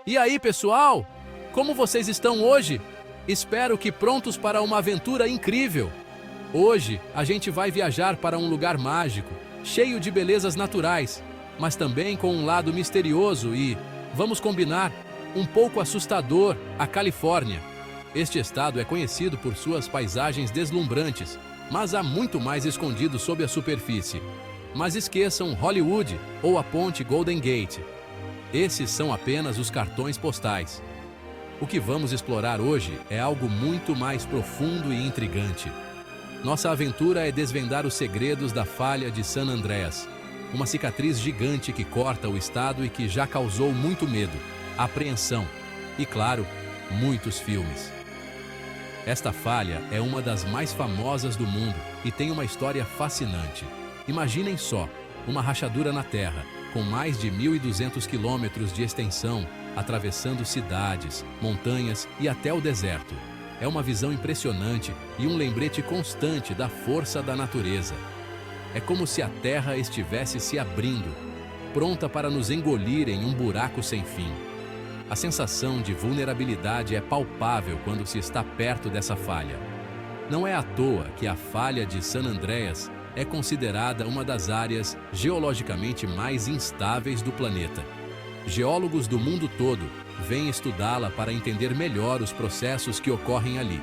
E aí, pessoal? Como vocês estão hoje? Espero que prontos para uma aventura incrível. Hoje, a gente vai viajar para um lugar mágico, cheio de belezas naturais, mas também com um lado misterioso e, vamos combinar, um pouco assustador, a Califórnia. Este estado é conhecido por suas paisagens deslumbrantes, mas há muito mais escondido sob a superfície. Mas esqueçam Hollywood ou a ponte Golden Gate. Esses são apenas os cartões postais. O que vamos explorar hoje é algo muito mais profundo e intrigante. Nossa aventura é desvendar os segredos da falha de San Andreas, uma cicatriz gigante que corta o estado e que já causou muito medo, apreensão e, claro, muitos filmes. Esta falha é uma das mais famosas do mundo e tem uma história fascinante. Imaginem só, uma rachadura na terra, com mais de 1.200 quilômetros de extensão, atravessando cidades, montanhas e até o deserto. É uma visão impressionante e um lembrete constante da força da natureza. É como se a terra estivesse se abrindo, pronta para nos engolir em um buraco sem fim. A sensação de vulnerabilidade é palpável quando se está perto dessa falha. Não é à toa que a falha de San Andreas é considerada uma das áreas geologicamente mais instáveis do planeta. Geólogos do mundo todo vêm estudá-la para entender melhor os processos que ocorrem ali.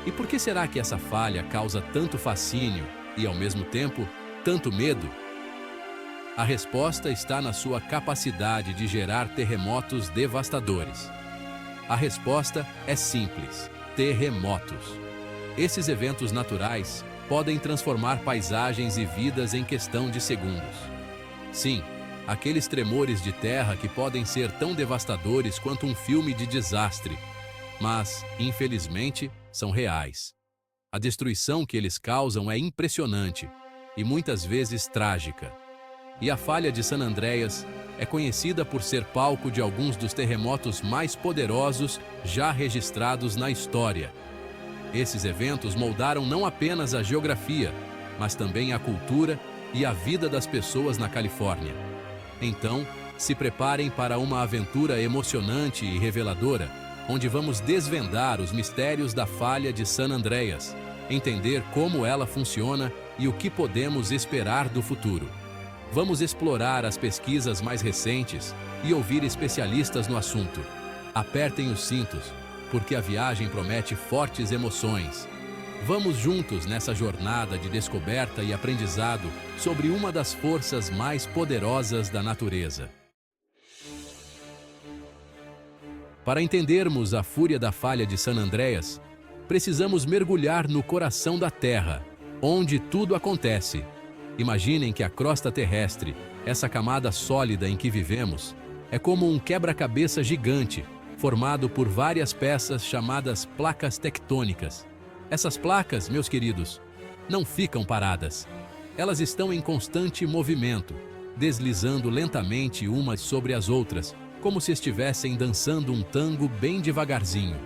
E por que será que essa falha causa tanto fascínio e, ao mesmo tempo, tanto medo? A resposta está na sua capacidade de gerar terremotos devastadores. A resposta é simples: terremotos. Esses eventos naturais podem transformar paisagens e vidas em questão de segundos. Sim, aqueles tremores de terra que podem ser tão devastadores quanto um filme de desastre, mas, infelizmente, são reais. A destruição que eles causam é impressionante e muitas vezes trágica. E a falha de San Andreas é conhecida por ser palco de alguns dos terremotos mais poderosos já registrados na história. Esses eventos moldaram não apenas a geografia, mas também a cultura e a vida das pessoas na Califórnia. Então, se preparem para uma aventura emocionante e reveladora, onde vamos desvendar os mistérios da falha de San Andreas, entender como ela funciona e o que podemos esperar do futuro. Vamos explorar as pesquisas mais recentes e ouvir especialistas no assunto. Apertem os cintos, porque a viagem promete fortes emoções. Vamos juntos nessa jornada de descoberta e aprendizado sobre uma das forças mais poderosas da natureza. Para entendermos a fúria da falha de San Andreas, precisamos mergulhar no coração da Terra, onde tudo acontece. Imaginem que a crosta terrestre, essa camada sólida em que vivemos, é como um quebra-cabeça gigante, formado por várias peças chamadas placas tectônicas. Essas placas, meus queridos, não ficam paradas. Elas estão em constante movimento, deslizando lentamente umas sobre as outras, como se estivessem dançando um tango bem devagarzinho.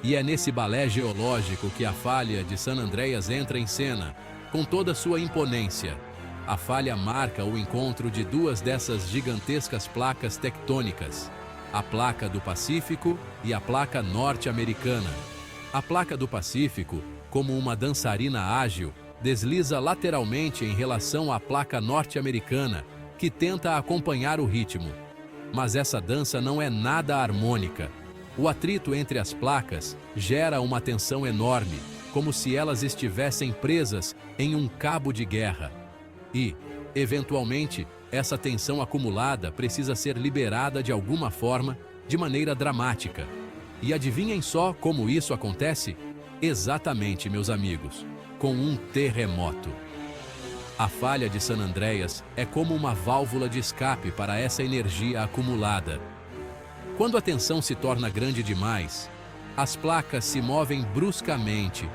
E é nesse balé geológico que a falha de San Andreas entra em cena, com toda sua imponência. A falha marca o encontro de duas dessas gigantescas placas tectônicas, a placa do Pacífico e a placa norte-americana. A placa do Pacífico, como uma dançarina ágil, desliza lateralmente em relação à placa norte-americana, que tenta acompanhar o ritmo. Mas essa dança não é nada harmônica. O atrito entre as placas gera uma tensão enorme, como se elas estivessem presas em um cabo de guerra. E, eventualmente, essa tensão acumulada precisa ser liberada de alguma forma, de maneira dramática. E adivinhem só como isso acontece? Exatamente, meus amigos, com um terremoto. A falha de San Andreas é como uma válvula de escape para essa energia acumulada. Quando a tensão se torna grande demais, as placas se movem bruscamente,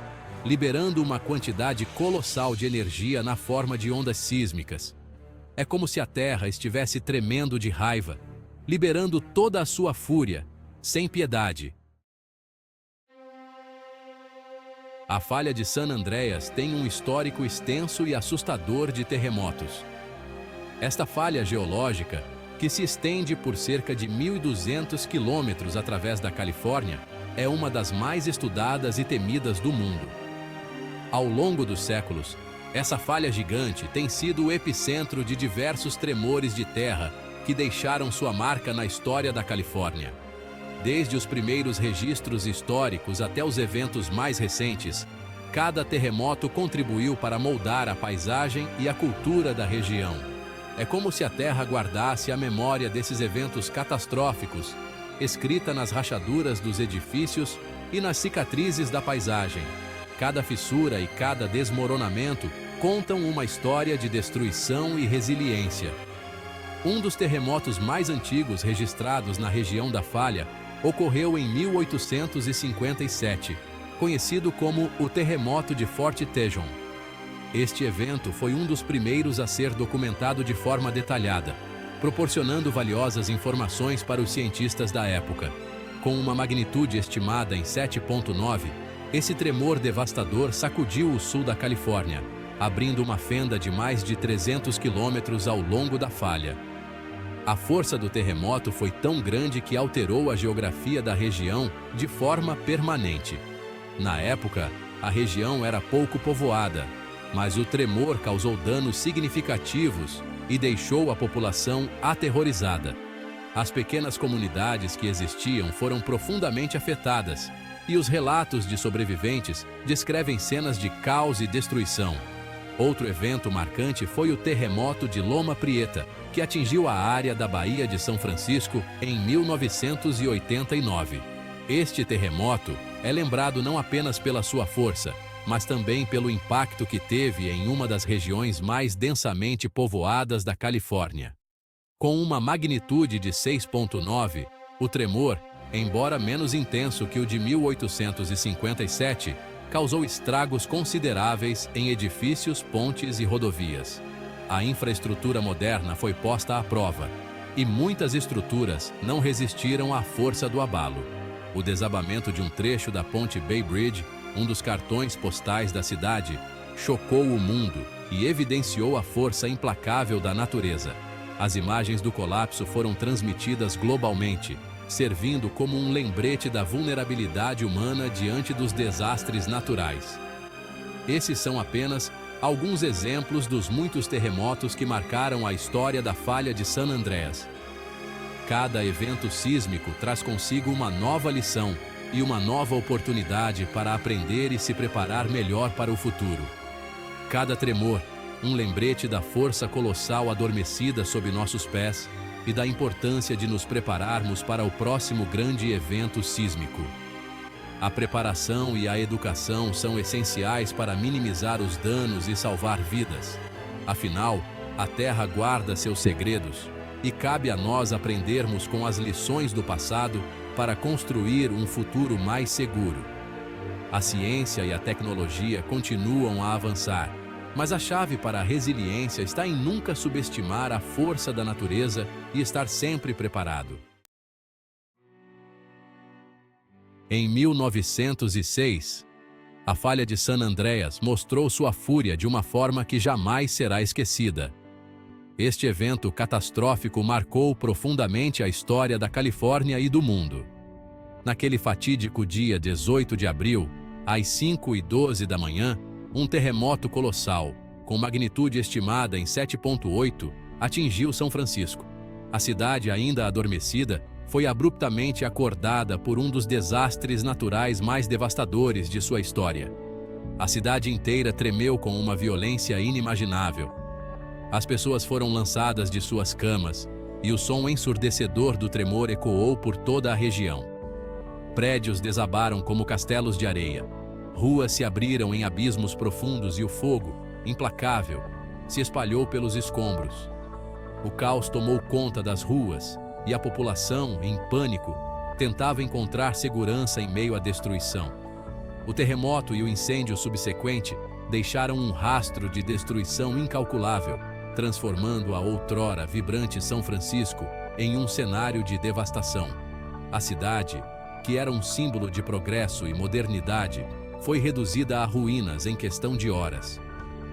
liberando uma quantidade colossal de energia na forma de ondas sísmicas. É como se a Terra estivesse tremendo de raiva, liberando toda a sua fúria, sem piedade. A falha de San Andreas tem um histórico extenso e assustador de terremotos. Esta falha geológica que se estende por cerca de 1.200 quilômetros através da Califórnia, é uma das mais estudadas e temidas do mundo. Ao longo dos séculos, essa falha gigante tem sido o epicentro de diversos tremores de terra que deixaram sua marca na história da Califórnia. Desde os primeiros registros históricos até os eventos mais recentes, cada terremoto contribuiu para moldar a paisagem e a cultura da região. É como se a Terra guardasse a memória desses eventos catastróficos, escrita nas rachaduras dos edifícios e nas cicatrizes da paisagem. Cada fissura e cada desmoronamento contam uma história de destruição e resiliência. Um dos terremotos mais antigos registrados na região da falha ocorreu em 1857, conhecido como o Terremoto de Fort Tejon. Este evento foi um dos primeiros a ser documentado de forma detalhada, proporcionando valiosas informações para os cientistas da época. Com uma magnitude estimada em 7,9, esse tremor devastador sacudiu o sul da Califórnia, abrindo uma fenda de mais de 300 quilômetros ao longo da falha. A força do terremoto foi tão grande que alterou a geografia da região de forma permanente. Na época, a região era pouco povoada, mas o tremor causou danos significativos e deixou a população aterrorizada. As pequenas comunidades que existiam foram profundamente afetadas, e os relatos de sobreviventes descrevem cenas de caos e destruição. Outro evento marcante foi o terremoto de Loma Prieta, que atingiu a área da Baía de São Francisco em 1989. Este terremoto é lembrado não apenas pela sua força, mas também pelo impacto que teve em uma das regiões mais densamente povoadas da Califórnia. Com uma magnitude de 6,9, o tremor, embora menos intenso que o de 1857, causou estragos consideráveis em edifícios, pontes e rodovias. A infraestrutura moderna foi posta à prova, e muitas estruturas não resistiram à força do abalo. O desabamento de um trecho da ponte Bay Bridge, um dos cartões postais da cidade, chocou o mundo e evidenciou a força implacável da natureza. As imagens do colapso foram transmitidas globalmente, servindo como um lembrete da vulnerabilidade humana diante dos desastres naturais. Esses são apenas alguns exemplos dos muitos terremotos que marcaram a história da falha de San Andreas. Cada evento sísmico traz consigo uma nova lição e uma nova oportunidade para aprender e se preparar melhor para o futuro. Cada tremor, um lembrete da força colossal adormecida sob nossos pés e da importância de nos prepararmos para o próximo grande evento sísmico. A preparação e a educação são essenciais para minimizar os danos e salvar vidas. Afinal, a Terra guarda seus segredos e cabe a nós aprendermos com as lições do passado para construir um futuro mais seguro. A ciência e a tecnologia continuam a avançar, mas a chave para a resiliência está em nunca subestimar a força da natureza e estar sempre preparado. Em 1906, a falha de San Andreas mostrou sua fúria de uma forma que jamais será esquecida. Este evento catastrófico marcou profundamente a história da Califórnia e do mundo. Naquele fatídico dia 18 de abril, às 5h12 da manhã, um terremoto colossal, com magnitude estimada em 7,8, atingiu São Francisco. A cidade, ainda adormecida, foi abruptamente acordada por um dos desastres naturais mais devastadores de sua história. A cidade inteira tremeu com uma violência inimaginável. As pessoas foram lançadas de suas camas e o som ensurdecedor do tremor ecoou por toda a região. Prédios desabaram como castelos de areia. Ruas se abriram em abismos profundos e o fogo, implacável, se espalhou pelos escombros. O caos tomou conta das ruas e a população, em pânico, tentava encontrar segurança em meio à destruição. O terremoto e o incêndio subsequente deixaram um rastro de destruição incalculável, transformando a outrora vibrante São Francisco em um cenário de devastação. A cidade, que era um símbolo de progresso e modernidade, foi reduzida a ruínas em questão de horas.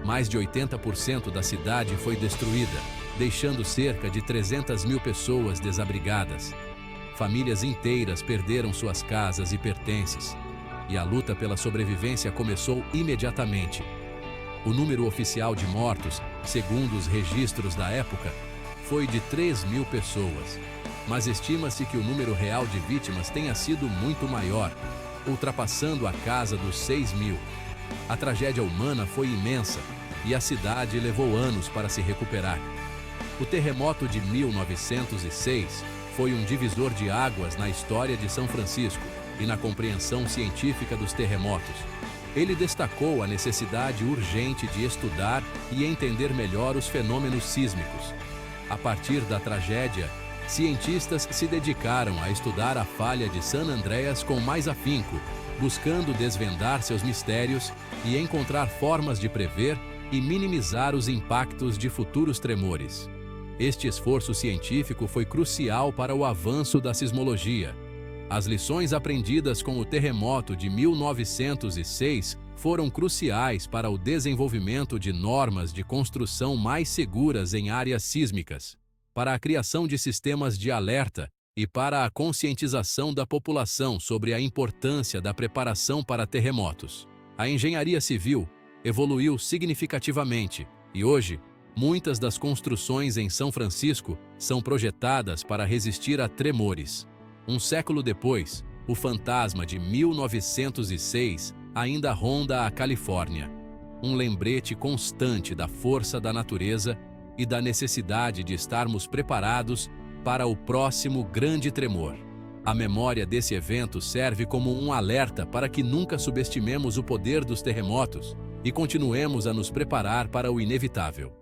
Mais de 80% da cidade foi destruída, deixando cerca de 300 mil pessoas desabrigadas. Famílias inteiras perderam suas casas e pertences, e a luta pela sobrevivência começou imediatamente. O número oficial de mortos, segundo os registros da época, foi de 3 mil pessoas, mas estima-se que o número real de vítimas tenha sido muito maior, ultrapassando a casa dos 6 mil. A tragédia humana foi imensa e a cidade levou anos para se recuperar. O terremoto de 1906 foi um divisor de águas na história de São Francisco e na compreensão científica dos terremotos. Ele destacou a necessidade urgente de estudar e entender melhor os fenômenos sísmicos. A partir da tragédia, cientistas se dedicaram a estudar a falha de San Andreas com mais afinco, buscando desvendar seus mistérios e encontrar formas de prever e minimizar os impactos de futuros tremores. Este esforço científico foi crucial para o avanço da sismologia. As lições aprendidas com o terremoto de 1906 foram cruciais para o desenvolvimento de normas de construção mais seguras em áreas sísmicas, para a criação de sistemas de alerta e para a conscientização da população sobre a importância da preparação para terremotos. A engenharia civil evoluiu significativamente e hoje, muitas das construções em São Francisco são projetadas para resistir a tremores. Um século depois, o fantasma de 1906 ainda ronda a Califórnia. Um lembrete constante da força da natureza e da necessidade de estarmos preparados para o próximo grande tremor. A memória desse evento serve como um alerta para que nunca subestimemos o poder dos terremotos e continuemos a nos preparar para o inevitável.